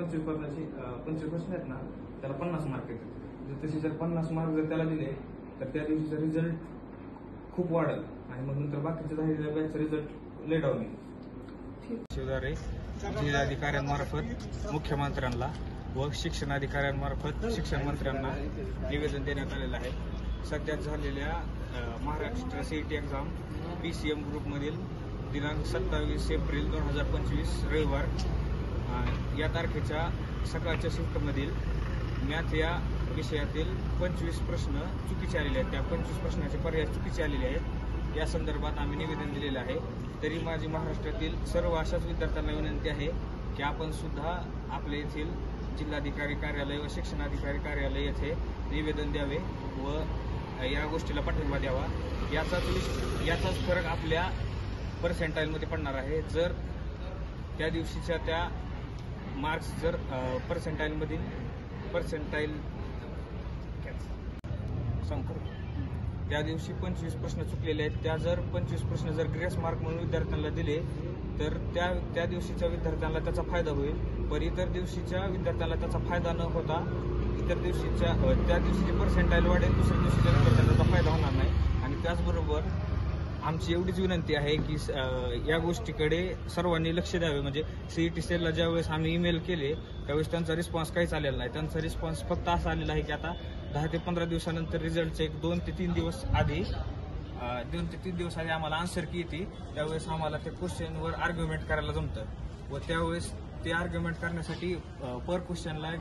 25 प्रश्न आहेत ना, त्याला 50 मार्क येतात. तसे जर 50 मार्क जर त्याला दिले तर त्या दिवशीचा रिझल्ट खूप वाढेल आणि मग नंतर बाकीच्या राहिलेल्या बॅचचा रिझल्ट लेट डाऊन येईल. शिवदारे जिल्हाधिकाऱ्यांमार्फत मुख्यमंत्र्यांना व शिक्षणाधिकाऱ्यांमार्फत शिक्षण मंत्र्यांना निवेदन देण्यात आलेलं आहे. सध्या झालेल्या महाराष्ट्र सीईटी एक्झाम PCM ग्रुपमधील दिनांक 27 एप्रिल 2025 रविवार या तारखेच्या सकाळच्या शिफ्टमधील मॅथ या विषयातील 25 प्रश्न चुकीचे आलेले आहेत. त्या 25 प्रश्नाचे पर्याय चुकीचे आलेले आहेत. या संदर्भात आम्ही निवेदन दिलेलं आहे. तरी माझी महाराष्ट्रातील सर्व अशाच विद्यार्थ्यांना विनंती आहे की आपण सुद्धा आपल्या येथील जिल्हाधिकारी कार्यालय व शिक्षणाधिकारी कार्यालय येथे निवेदन द्यावे व या गोष्टीला पाठिंबा द्यावा. याचाच फरक आपल्या पर्सेंटाईलमध्ये पडणार आहे. जर त्या दिवशीच्या त्या मार्क्स जर त्या दिवशी 25 प्रश्न चुकलेले आहेत. त्या जर 25 प्रश्न जर ग्रेस मार्क म्हणून विद्यार्थ्यांना दिले तर त्या दिवशीच्या विद्यार्थ्यांना त्याचा फायदा होईल. पण इतर दिवशीच्या विद्यार्थ्यांना त्याचा फायदा न होता त्या दिवशीची पर्सेंटाईल वाढेल, दुसऱ्या दिवशीच्या विद्यार्थ्यांना त्याचा फायदा होणार नाही. आणि त्याचबरोबर आमची एवढीच विनंती आहे की या गोष्टीकडे सर्वांनी लक्ष द्यावे. म्हणजे सीईटी सेलला ज्यावेळेस आम्ही ईमेल केले त्यावेळेस त्यांचा रिस्पॉन्स काहीच आलेला नाही. त्यांचा रिस्पॉन्स फक्त असा आलेला आहे की आता 10 ते 15 दिवसानंतर रिझल्टचे 2 ते 3 दिवस आधी आम्हाला आन्सर की येते. त्यावेळेस आम्हाला त्या क्वेश्चनवर आर्ग्युमेंट करायला जमतं व त्यावेळेस ते आर्ग्युमेंट करण्यासाठी पर क्वेश्चनला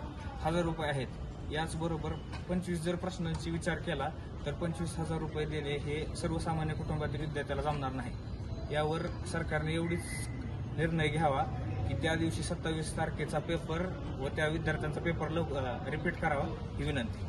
1000 रुपये आहेत. याचबरोबर 25 जर प्रश्नांची विचार केला तर 25,000 रुपये देणे हे सर्वसामान्य कुटुंबातील विद्यार्थ्याला जमणार नाही. यावर सरकारने एवढीच निर्णय घ्यावा की त्या दिवशी 27 तारखेचा पेपर व त्या विद्यार्थ्यांचा पेपर रिपीट करावा ही विनंती.